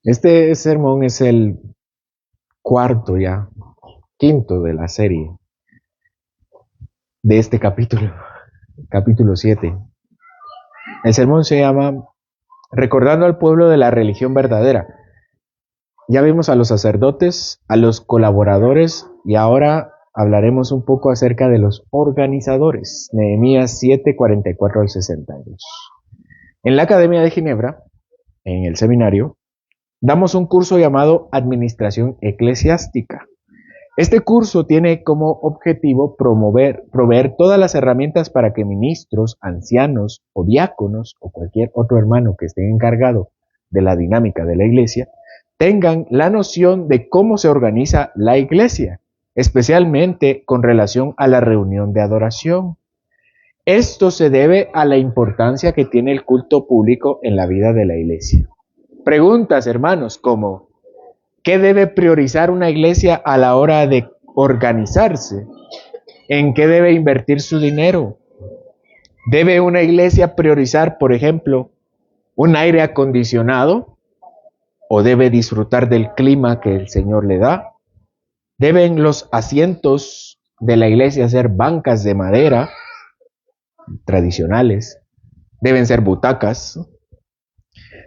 Este sermón es el quinto de la serie de este capítulo 7. El sermón se llama Recordando al pueblo de la religión verdadera. Ya vimos a los sacerdotes, a los colaboradores y ahora hablaremos un poco acerca de los organizadores. Nehemías 7, 44 al 62. En la Academia de Ginebra, en el seminario, damos un curso llamado Administración Eclesiástica. Este curso tiene como objetivo proveer todas las herramientas para que ministros, ancianos o diáconos o cualquier otro hermano que esté encargado de la dinámica de la iglesia tengan la noción de cómo se organiza la iglesia, especialmente con relación a la reunión de adoración. Esto se debe a la importancia que tiene el culto público en la vida de la iglesia. Preguntas, hermanos, como ¿qué debe priorizar una iglesia a la hora de organizarse? ¿En qué debe invertir su dinero? ¿Debe una iglesia priorizar, por ejemplo, un aire acondicionado? ¿O debe disfrutar del clima que el Señor le da? ¿Deben los asientos de la iglesia ser bancas de madera tradicionales? ¿Deben ser butacas?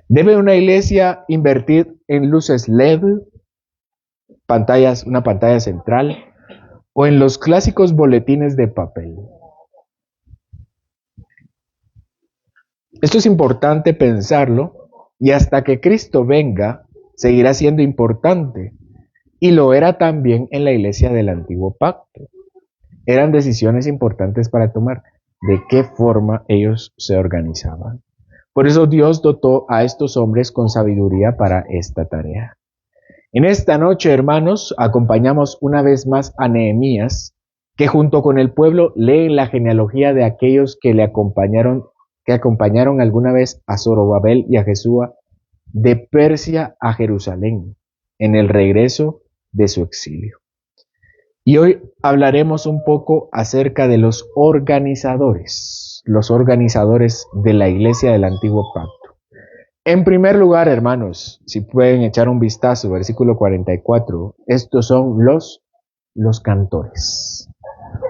¿Debe una iglesia invertir en luces LED, una pantalla central, o en los clásicos boletines de papel? Esto es importante pensarlo y hasta que Cristo venga seguirá siendo importante, y lo era también en la iglesia del Antiguo Pacto. Eran decisiones importantes para tomar de qué forma ellos se organizaban. Por eso Dios dotó a estos hombres con sabiduría para esta tarea. En esta noche, hermanos, acompañamos una vez más a Nehemías, que junto con el pueblo leen la genealogía de aquellos que acompañaron alguna vez a Zorobabel y a Jesúa de Persia a Jerusalén en el regreso de su exilio. Y hoy hablaremos un poco acerca de los organizadores de la iglesia del Antiguo Pacto. En primer lugar, hermanos, si pueden echar un vistazo, versículo 44, estos son los cantores.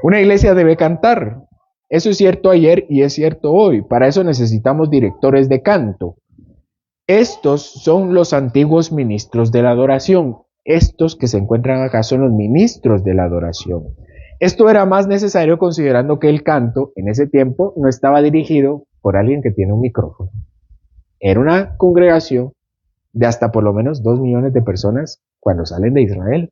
Una iglesia debe cantar. Eso es cierto ayer y es cierto hoy. Para eso necesitamos directores de canto. Estos son los antiguos ministros de la adoración. Estos que se encuentran acá son los ministros de la adoración. Esto era más necesario considerando que el canto en ese tiempo no estaba dirigido por alguien que tiene un micrófono. Era una congregación de hasta por lo menos 2 millones de personas cuando salen de Israel.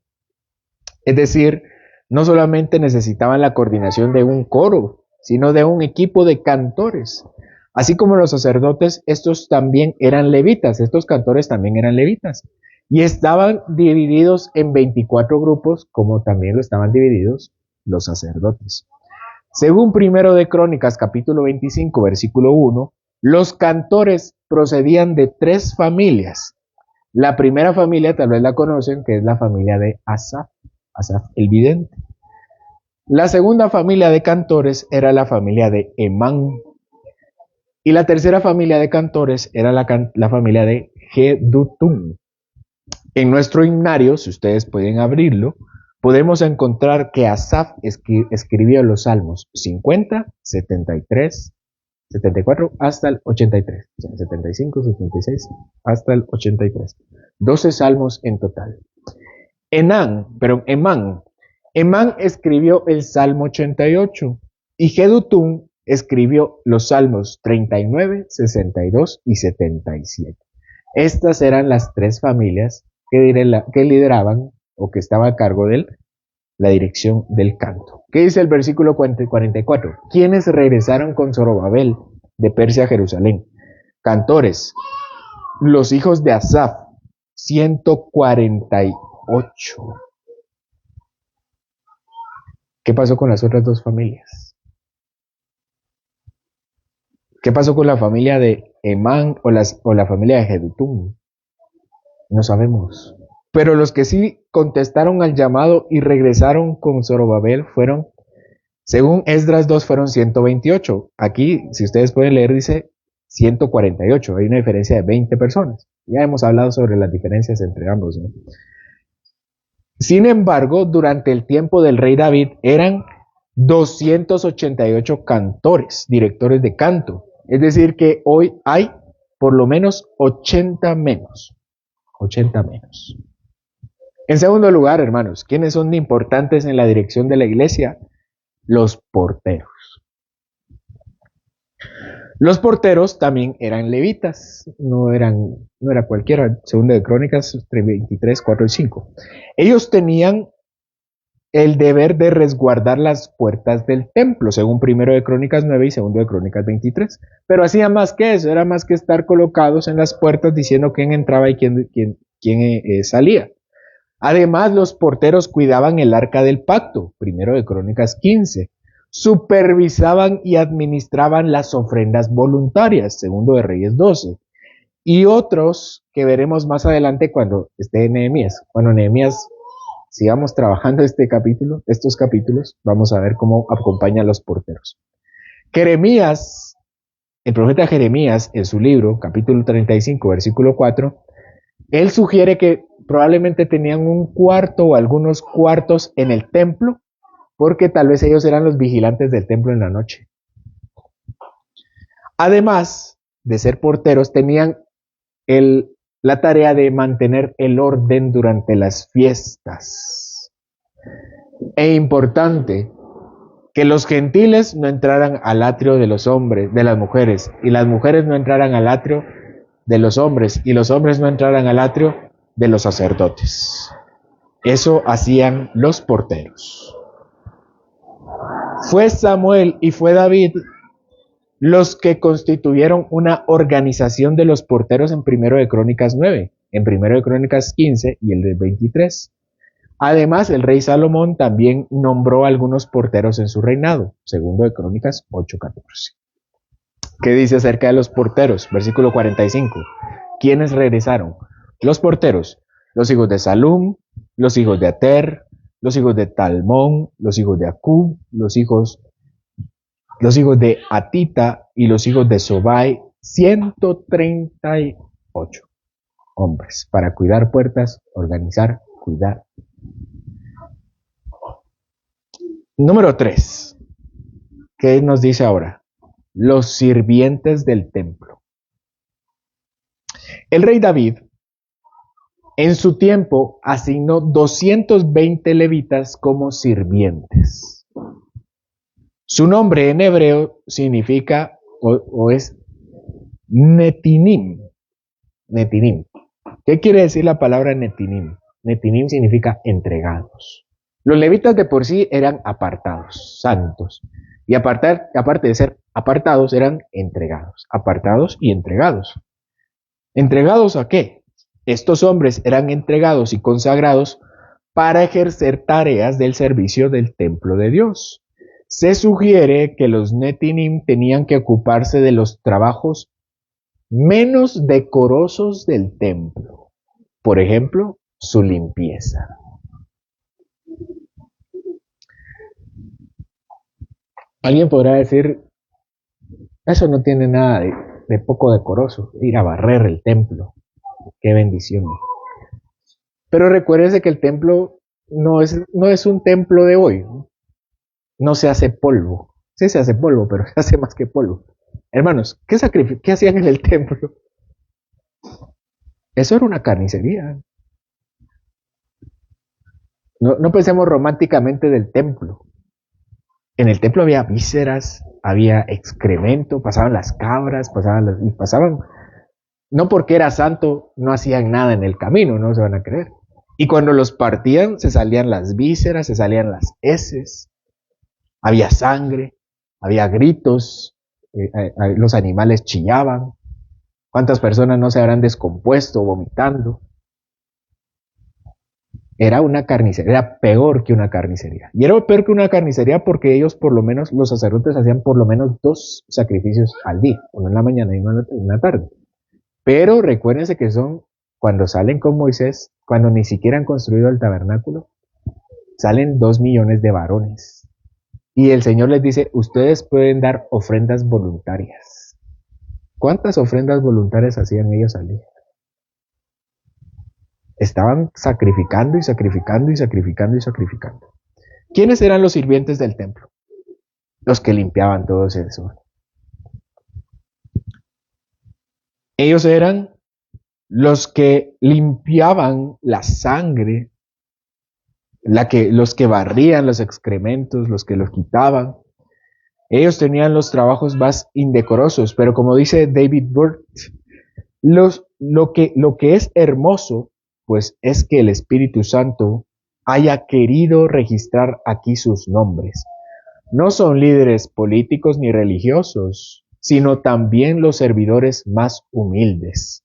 Es decir, no solamente necesitaban la coordinación de un coro, sino de un equipo de cantores. Así como los sacerdotes, estos también eran levitas, estos cantores también eran levitas. Y estaban divididos en 24 grupos, como también lo estaban divididos los sacerdotes. Según Primero de Crónicas, capítulo 25, versículo 1, los cantores procedían de 3 familias. La primera familia, tal vez la conocen, que es la familia de Asaf el vidente. La segunda familia de cantores era la familia de Emán. Y la tercera familia de cantores era la familia de Jedutún. En nuestro himnario, si ustedes pueden abrirlo, podemos encontrar que Asaf escribió los salmos 50, 73, 74 hasta el 83. O sea, 75, 76 hasta el 83. 12 salmos en total. Emán escribió el Salmo 88 y Jedutún escribió los Salmos 39, 62 y 77. Estas eran las 3 familias que lideraban o que estaban a cargo de la dirección del canto. ¿Qué dice el versículo 44? ¿Quiénes regresaron con Zorobabel de Persia a Jerusalén? Cantores, los hijos de Asaf, 148. ¿Qué pasó con las otras 2 familias? ¿Qué pasó con la familia de Emán o la familia de Jedutún? No sabemos. Pero los que sí contestaron al llamado y regresaron con Zorobabel fueron, según Esdras 2, fueron 128. Aquí, si ustedes pueden leer, dice 148. Hay una diferencia de 20 personas. Ya hemos hablado sobre las diferencias entre ambos, ¿no? Sin embargo, durante el tiempo del rey David eran 288 cantores, directores de canto. Es decir, que hoy hay por lo menos 80 menos. 80 menos. En segundo lugar, hermanos, ¿quiénes son importantes en la dirección de la iglesia? Los porteros. Los porteros también eran levitas, no era cualquiera, segundo de Crónicas 23, 4 y 5. Ellos tenían el deber de resguardar las puertas del templo, según primero de Crónicas 9 y segundo de Crónicas 23. Pero hacían más que eso, era más que estar colocados en las puertas diciendo quién entraba y quién salía. Además, los porteros cuidaban el arca del pacto, primero de Crónicas 15. Supervisaban y administraban las ofrendas voluntarias, segundo de Reyes 12. Y otros que veremos más adelante cuando esté Nehemías. Cuando Nehemías sigamos trabajando estos capítulos, vamos a ver cómo acompaña a los porteros. Jeremías, el profeta Jeremías, en su libro, capítulo 35, versículo 4, él sugiere que probablemente tenían un cuarto o algunos cuartos en el templo, porque tal vez ellos eran los vigilantes del templo en la noche. Además de ser porteros, tenían la tarea de mantener el orden durante las fiestas. E importante que los gentiles no entraran al atrio de los hombres, de las mujeres, y las mujeres no entraran al atrio de los hombres, y los hombres no entraran al atrio de los sacerdotes. Eso hacían los porteros. Fue Samuel y fue David los que constituyeron una organización de los porteros en primero de Crónicas 9, en primero de Crónicas 15 y el de 23. Además, el rey Salomón también nombró algunos porteros en su reinado, segundo de Crónicas 8:14. ¿Qué dice acerca de los porteros? Versículo 45. ¿Quiénes regresaron? Los porteros, los hijos de Salum, los hijos de Ater, los hijos de Talmón, los hijos de Acub, los hijos de Atita y los hijos de Sobai, 138 hombres para cuidar puertas, organizar, cuidar. Número 3. ¿Qué nos dice ahora? Los sirvientes del templo. El rey David en su tiempo asignó 220 levitas como sirvientes. Su nombre en hebreo significa o es Netinim. Netinim. ¿Qué quiere decir la palabra Netinim? Netinim significa entregados. Los levitas de por sí eran apartados, santos. Y aparte de ser apartados, eran entregados. Apartados y entregados. ¿Entregados a qué? Estos hombres eran entregados y consagrados para ejercer tareas del servicio del templo de Dios. Se sugiere que los Netinim tenían que ocuparse de los trabajos menos decorosos del templo. Por ejemplo, su limpieza. Alguien podrá decir, eso no tiene nada de poco decoroso, ir a barrer el templo. Qué bendición. Pero recuérdense que el templo no es un templo de hoy. No se hace polvo. Sí se hace polvo, pero se hace más que polvo. Hermanos, ¿qué hacían en el templo? Eso era una carnicería. No pensemos románticamente del templo. En el templo había vísceras, había excremento, pasaban las cabras, pasaban. No porque era santo, no hacían nada en el camino, no se van a creer. Y cuando los partían, se salían las vísceras, se salían las heces, había sangre, había gritos, los animales chillaban. ¿Cuántas personas no se habrán descompuesto vomitando? Era una carnicería, era peor que una carnicería. Y era peor que una carnicería porque ellos por lo menos, los sacerdotes hacían por lo menos 2 sacrificios al día, uno en la mañana y uno en la tarde. Pero recuérdense que cuando salen con Moisés, cuando ni siquiera han construido el tabernáculo, salen 2 millones de varones. Y el Señor les dice, ustedes pueden dar ofrendas voluntarias. ¿cuántas ofrendas voluntarias hacían ellos al día? Estaban sacrificando y sacrificando y sacrificando y sacrificando. ¿Quiénes eran los sirvientes del templo? Los que limpiaban todo ese desorden. Ellos eran los que limpiaban la sangre, los que barrían los excrementos, los que los quitaban. Ellos tenían los trabajos más indecorosos, pero como dice David Burt, lo que es hermoso, pues es que el Espíritu Santo haya querido registrar aquí sus nombres. No son líderes políticos ni religiosos, sino también los servidores más humildes.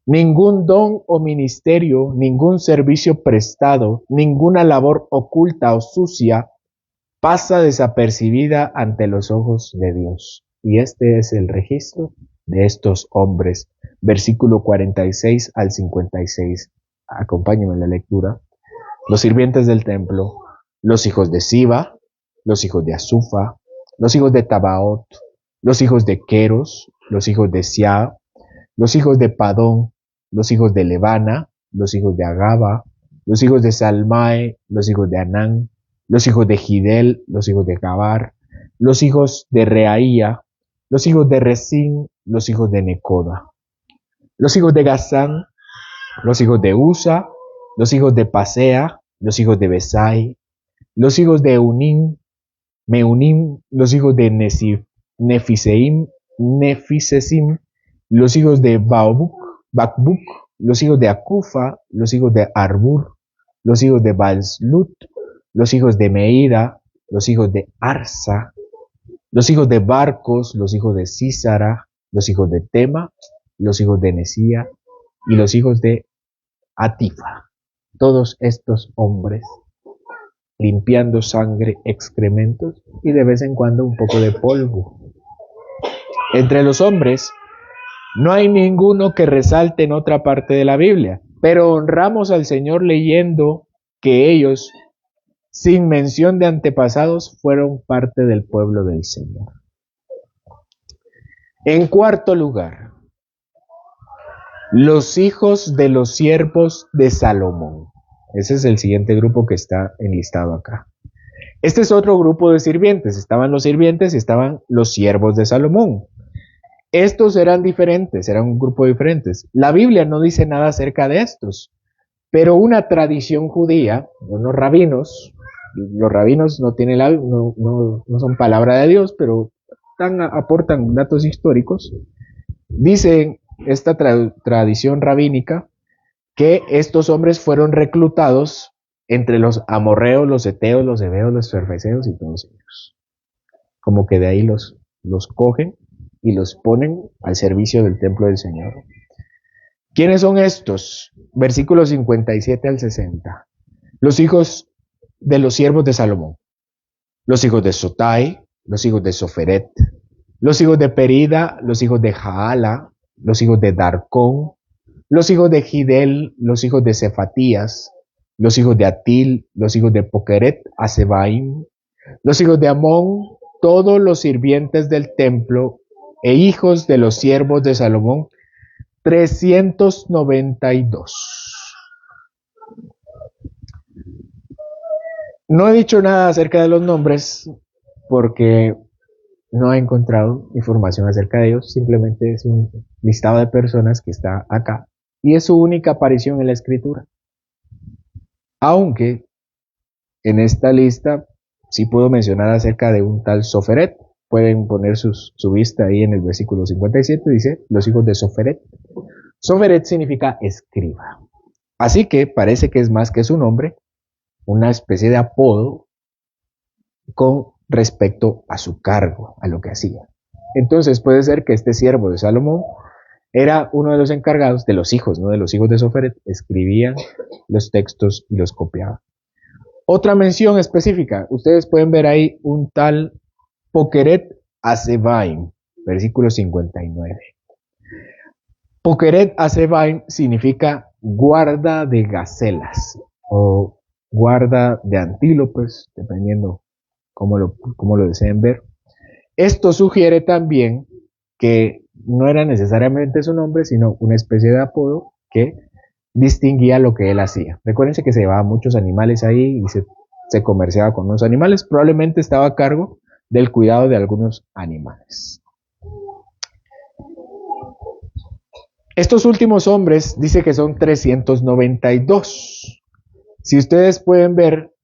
Ningún don o ministerio, ningún servicio prestado, ninguna labor oculta o sucia pasa desapercibida ante los ojos de Dios. Y este es el registro de estos hombres. Versículo 46 al 56. Acompáñenme en la lectura. Los sirvientes del templo, los hijos de Siba, los hijos de Azufa, los hijos de Tabaot, los hijos de Queros, los hijos de Sia, los hijos de Padón, los hijos de Levana, los hijos de Agaba, los hijos de Salmae, los hijos de Anán, los hijos de Gidel, los hijos de Gabar, los hijos de Reaía, los hijos de Resín, los hijos de Necoda, los hijos de Gazán, los hijos de Usa, los hijos de Pasea, los hijos de Besai, los hijos de Meunim, los hijos de Nefisesim, los hijos de Bakbuk, los hijos de Akufa, los hijos de Arbur, los hijos de Balslut, los hijos de Meida, los hijos de Arsa, los hijos de Barcos, los hijos de Císara, los hijos de Tema, los hijos de Nesía y los hijos de Atifa. Todos estos hombres limpiando sangre, excrementos y de vez en cuando un poco de polvo. Entre los hombres no hay ninguno que resalte en otra parte de la Biblia, pero honramos al Señor leyendo que ellos, sin mención de antepasados, fueron parte del pueblo del Señor. En cuarto lugar, los hijos de los siervos de Salomón. Ese es el siguiente grupo que está enlistado acá. Este es otro grupo de sirvientes. Estaban los sirvientes y estaban los siervos de Salomón. Estos eran diferentes, eran un grupo diferente. La Biblia no dice nada acerca de estos, pero una tradición judía, unos rabinos, los rabinos no tienen no son palabra de Dios, pero aportan datos históricos. Dicen esta tradición rabínica que estos hombres fueron reclutados entre los amorreos, los heteos, los heveos, los ferfeseos y todos ellos. Como que de ahí los cogen y los ponen al servicio del templo del Señor. ¿Quiénes son estos? Versículos 57 al 60. Los hijos de los siervos de Salomón. Los hijos de Sotai, los hijos de Soferet, los hijos de Perida, los hijos de Jaala, los hijos de Darcón, los hijos de Gidel, los hijos de Cefatías, los hijos de Atil, los hijos de Pokeret, Asebaim, los hijos de Amón, todos los sirvientes del templo e hijos de los siervos de Salomón, 392. No he dicho nada acerca de los nombres porque no he encontrado información acerca de ellos, simplemente es un listado de personas que está acá y es su única aparición en la escritura. Aunque en esta lista sí puedo mencionar acerca de un tal Soferet. Pueden poner su vista ahí en el versículo 57, dice, los hijos de Soferet. Soferet significa escriba. Así que parece que es más que su nombre, una especie de apodo con respecto a su cargo, a lo que hacía. Entonces puede ser que este siervo de Salomón era uno de los encargados, de los hijos, no de los hijos de Soferet, escribían los textos y los copiaban. Otra mención específica, ustedes pueden ver ahí un tal Pokeret Asebaim, versículo 59. Pokeret Asebaim significa guarda de gacelas o guarda de antílopes, dependiendo cómo lo deseen ver. Esto sugiere también que no era necesariamente su nombre, sino una especie de apodo que distinguía lo que él hacía. Recuérdense que se llevaba muchos animales ahí y se comerciaba con unos animales. Probablemente estaba a cargo del cuidado de algunos animales. Estos últimos hombres dice que son 392. Si ustedes pueden ver,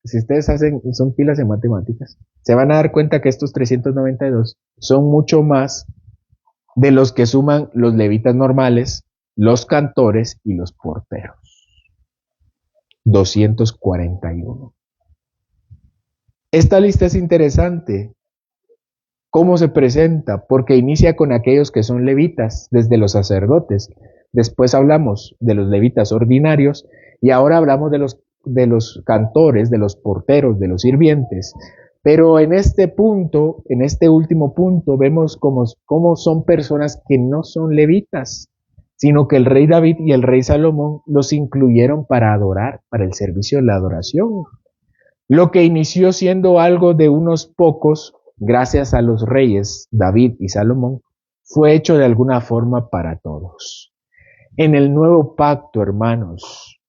si ustedes son pilas en matemáticas, se van a dar cuenta que estos 392 son mucho más de los que suman los levitas normales, los cantores y los porteros. 241. Esta lista es interesante. ¿Cómo se presenta? Porque inicia con aquellos que son levitas, desde los sacerdotes. Después hablamos de los levitas ordinarios y ahora hablamos de los cantores, de los porteros, de los sirvientes. Pero en este punto, en este último punto, vemos cómo son personas que no son levitas, sino que el rey David y el rey Salomón los incluyeron para adorar, para el servicio de la adoración. Lo que inició siendo algo de unos pocos, gracias a los reyes David y Salomón, fue hecho de alguna forma para todos. En el nuevo pacto, hermanos,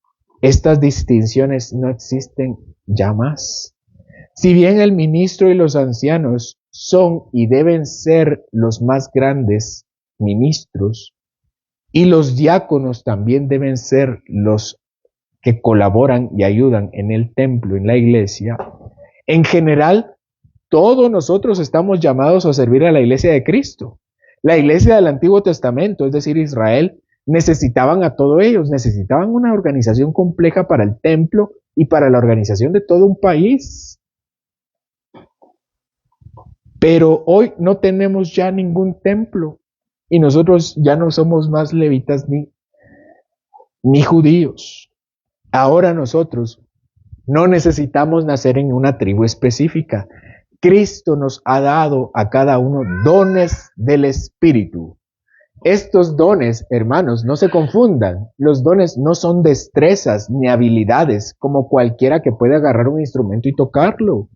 estas distinciones no existen ya más. Si bien el ministro y los ancianos son y deben ser los más grandes ministros, y los diáconos también deben ser los que colaboran y ayudan en el templo, en la iglesia, en general, todos nosotros estamos llamados a servir a la iglesia de Cristo. La iglesia del Antiguo Testamento, es decir, Israel, necesitaban a todos ellos, necesitaban una organización compleja para el templo y para la organización de todo un país. Pero hoy no tenemos ya ningún templo y nosotros ya no somos más levitas ni judíos. Ahora nosotros no necesitamos nacer en una tribu específica. Cristo nos ha dado a cada uno dones del Espíritu. Estos dones, hermanos, no se confundan. Los dones no son destrezas ni habilidades como cualquiera que puede agarrar un instrumento y tocarlo,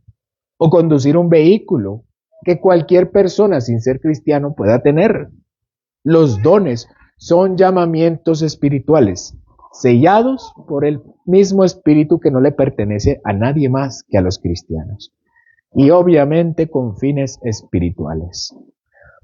o conducir un vehículo que cualquier persona sin ser cristiano pueda tener. Los dones son llamamientos espirituales, sellados por el mismo Espíritu que no le pertenece a nadie más que a los cristianos. Y obviamente con fines espirituales.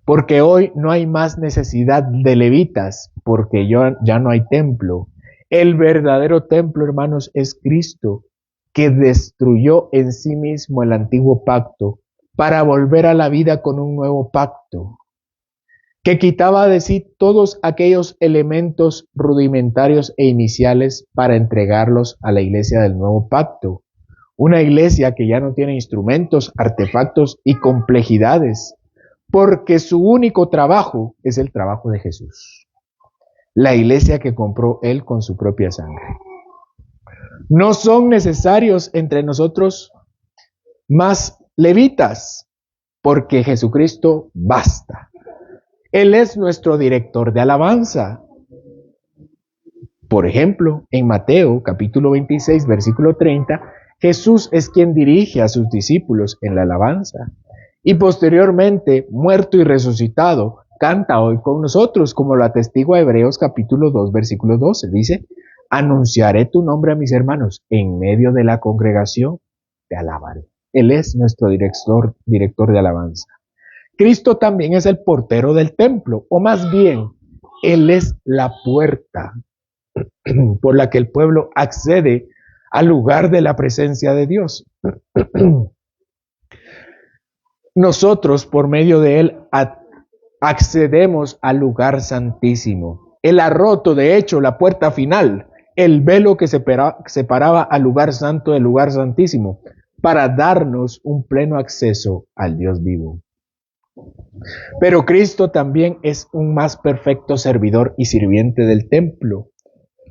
Porque hoy no hay más necesidad de levitas, porque ya no hay templo. El verdadero templo, hermanos, es Cristo, que destruyó en sí mismo el antiguo pacto para volver a la vida con un nuevo pacto, que quitaba de sí todos aquellos elementos rudimentarios e iniciales para entregarlos a la iglesia del nuevo pacto. Una iglesia que ya no tiene instrumentos, artefactos y complejidades, porque su único trabajo es el trabajo de Jesús. La iglesia que compró Él con su propia sangre. No son necesarios entre nosotros más levitas, porque Jesucristo basta. Él es nuestro director de alabanza. Por ejemplo, en Mateo capítulo 26, versículo 30, Jesús es quien dirige a sus discípulos en la alabanza. Y posteriormente, muerto y resucitado, canta hoy con nosotros, como lo atestigua Hebreos capítulo 2, versículo 12. Dice, anunciaré tu nombre a mis hermanos, en medio de la congregación te alabaré. Él es nuestro director de alabanza. Cristo también es el portero del templo, o más bien, Él es la puerta por la que el pueblo accede al lugar de la presencia de Dios. Nosotros, por medio de Él, accedemos al lugar santísimo. Él ha roto, de hecho, la puerta final, el velo que separaba al lugar santo del lugar santísimo, para darnos un pleno acceso al Dios vivo. Pero Cristo también es un más perfecto servidor y sirviente del templo,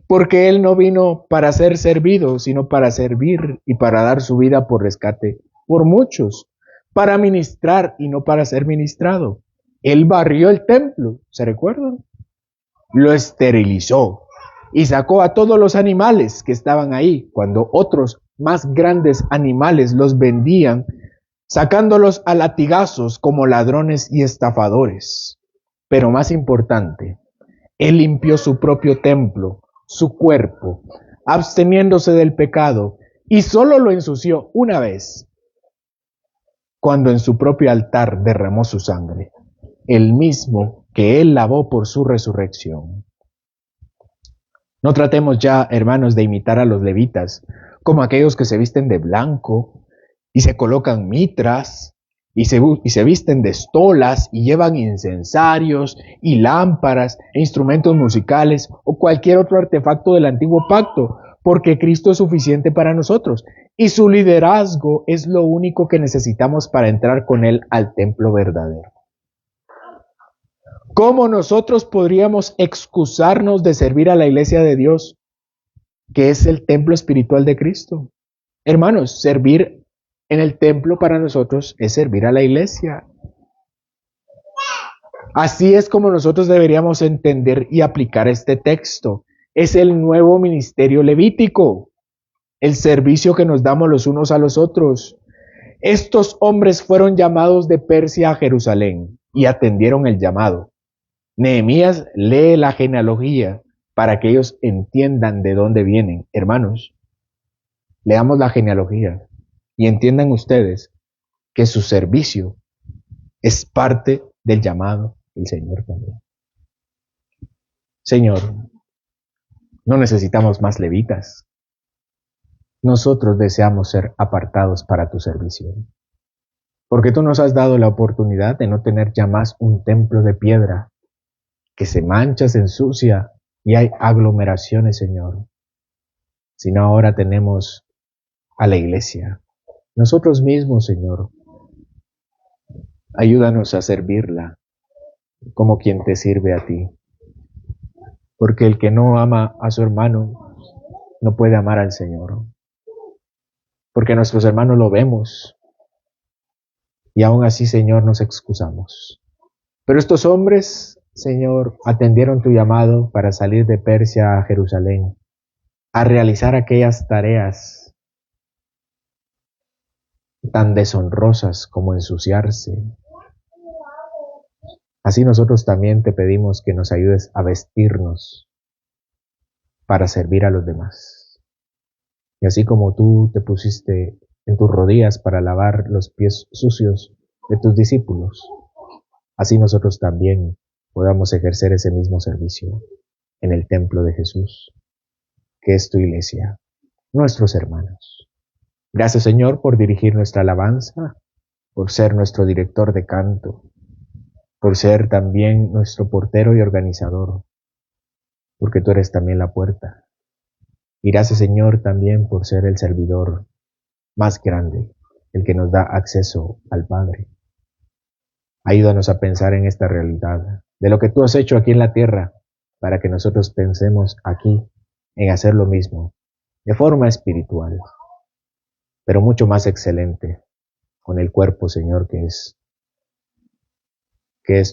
porque Él no vino para ser servido, sino para servir y para dar su vida por rescate por muchos, para ministrar y no para ser ministrado. Él barrió el templo, ¿se recuerdan? Lo esterilizó y sacó a todos los animales que estaban ahí, cuando otros más grandes animales los vendían, sacándolos a latigazos como ladrones y estafadores. Pero más importante, Él limpió su propio templo, su cuerpo, absteniéndose del pecado, y solo lo ensució una vez, cuando en su propio altar derramó su sangre, el mismo que Él lavó por su resurrección. No tratemos ya, hermanos, de imitar a los levitas, como aquellos que se visten de blanco y se colocan mitras y se visten de estolas y llevan incensarios y lámparas e instrumentos musicales o cualquier otro artefacto del antiguo pacto, porque Cristo es suficiente para nosotros y su liderazgo es lo único que necesitamos para entrar con Él al templo verdadero. ¿Cómo nosotros podríamos excusarnos de servir a la iglesia de Dios, que es el templo espiritual de Cristo? Hermanos, servir en el templo para nosotros es servir a la iglesia. Así es como nosotros deberíamos entender y aplicar este texto. Es el nuevo ministerio levítico, el servicio que nos damos los unos a los otros. Estos hombres fueron llamados de Persia a Jerusalén y atendieron el llamado. Nehemías lee la genealogía para que ellos entiendan de dónde vienen. Hermanos, leamos la genealogía y entiendan ustedes que su servicio es parte del llamado del Señor también. Señor, no necesitamos más levitas. Nosotros deseamos ser apartados para tu servicio. Porque tú nos has dado la oportunidad de no tener ya más un templo de piedra que se mancha, se ensucia y hay aglomeraciones, Señor. Sino ahora tenemos a la iglesia. Nosotros mismos, Señor, ayúdanos a servirla como quien te sirve a ti. Porque el que no ama a su hermano no puede amar al Señor. Porque a nuestros hermanos lo vemos y aún así, Señor, nos excusamos. Pero estos hombres, Señor, atendieron tu llamado para salir de Persia a Jerusalén, a realizar aquellas tareas tan deshonrosas como ensuciarse. Así nosotros también te pedimos que nos ayudes a vestirnos para servir a los demás. Y así como tú te pusiste en tus rodillas para lavar los pies sucios de tus discípulos, así nosotros también podamos ejercer ese mismo servicio en el templo de Jesús, que es tu iglesia, nuestros hermanos. Gracias, Señor, por dirigir nuestra alabanza, por ser nuestro director de canto, por ser también nuestro portero y organizador, porque tú eres también la puerta. Y gracias, Señor, también por ser el servidor más grande, el que nos da acceso al Padre. Ayúdanos a pensar en esta realidad, de lo que tú has hecho aquí en la tierra, para que nosotros pensemos aquí en hacer lo mismo, de forma espiritual, pero mucho más excelente, con el cuerpo, Señor, que es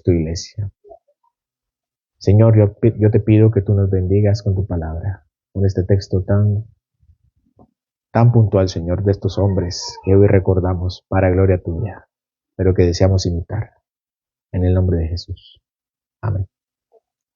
tu iglesia. Señor, yo te pido que tú nos bendigas con tu palabra, con este texto tan puntual, Señor, de estos hombres que hoy recordamos para gloria tuya, pero que deseamos imitar. En el nombre de Jesús. Amén.